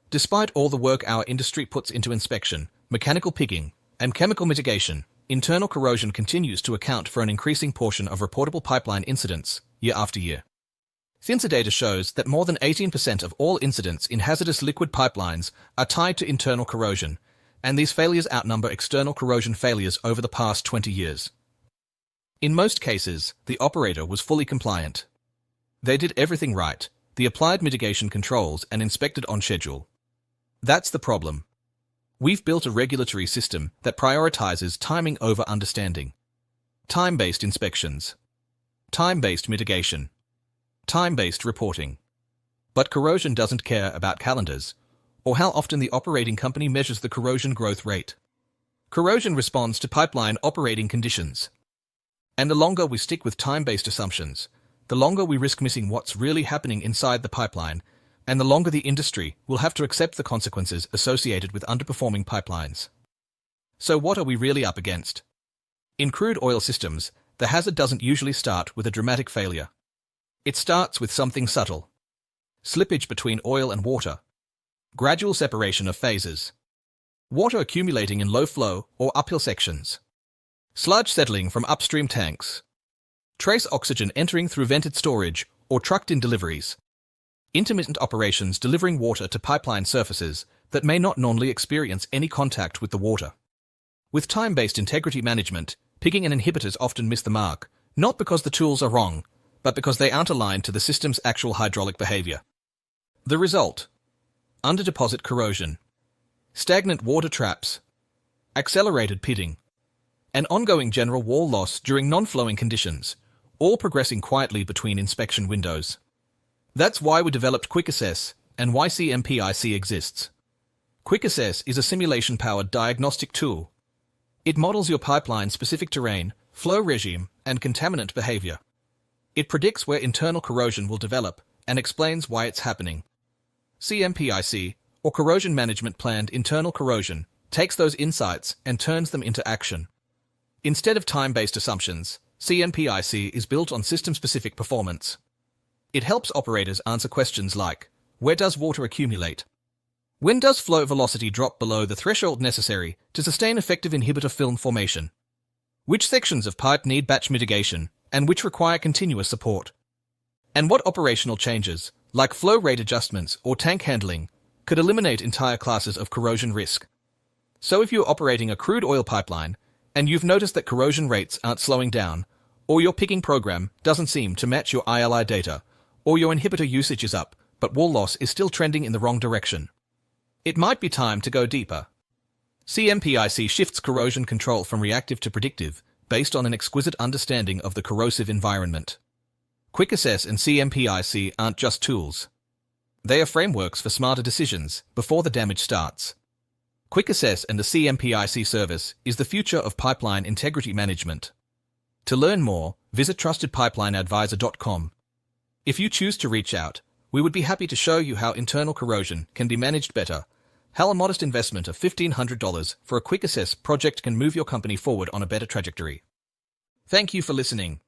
Despite all the work our industry puts into inspection, mechanical pigging, and chemical mitigation, internal corrosion continues to account for an increasing portion of reportable pipeline incidents year after year. PHMSA data shows that more than 18% of all incidents in hazardous liquid pipelines are tied to internal corrosion, and these failures outnumber external corrosion failures over the past 20 years. In most cases, the operator was fully compliant. They did everything right, they applied mitigation controls and inspected on schedule. That's the problem. We've built a regulatory system that prioritizes timing over understanding. Time-based inspections. Time-based mitigation. Time-based reporting. But corrosion doesn't care about calendars, or how often the operating company measures the corrosion growth rate. Corrosion responds to pipeline operating conditions. And the longer we stick with time-based assumptions, the longer we risk missing what's really happening inside the pipeline, and the longer the industry will have to accept the consequences associated with underperforming pipelines. So what are we really up against? In crude oil systems, the hazard doesn't usually start with a dramatic failure. It starts with something subtle. Slippage between oil and water. Gradual separation of phases. Water accumulating in low-flow or uphill sections. Sludge settling from upstream tanks. Trace oxygen entering through vented storage or trucked-in deliveries. Intermittent operations delivering water to pipeline surfaces that may not normally experience any contact with the water. With time-based integrity management, pigging and inhibitors often miss the mark, not because the tools are wrong, but because they aren't aligned to the system's actual hydraulic behavior. The result: under-deposit corrosion, stagnant water traps, accelerated pitting, and ongoing general wall loss during non-flowing conditions, all progressing quietly between inspection windows. That's why we developed QIC Assess and why CMP-IC exists. QIC Assess is a simulation-powered diagnostic tool. It models your pipeline-specific terrain, flow regime, and contaminant behavior. It predicts where internal corrosion will develop and explains why it's happening. CMP-IC, or Corrosion Management Planned Internal Corrosion, takes those insights and turns them into action. Instead of time-based assumptions, CMP-IC is built on system-specific performance. It helps operators answer questions like, where does water accumulate? When does flow velocity drop below the threshold necessary to sustain effective inhibitor film formation? Which sections of pipe need batch mitigation and which require continuous support? And what operational changes, like flow rate adjustments or tank handling, could eliminate entire classes of corrosion risk? So if you're operating a crude oil pipeline and you've noticed that corrosion rates aren't slowing down, or your pigging program doesn't seem to match your ILI data, or your inhibitor usage is up, but wall loss is still trending in the wrong direction, it might be time to go deeper. CMP-IC shifts corrosion control from reactive to predictive, based on an exquisite understanding of the corrosive environment. QIC Assess and CMP-IC aren't just tools. They are frameworks for smarter decisions before the damage starts. QIC Assess and the CMP-IC service is the future of pipeline integrity management. To learn more, visit trustedpipelineadvisor.com. If you choose to reach out, we would be happy to show you how internal corrosion can be managed better, how a modest investment of $1,500 for a QIC Assess project can move your company forward on a better trajectory. Thank you for listening.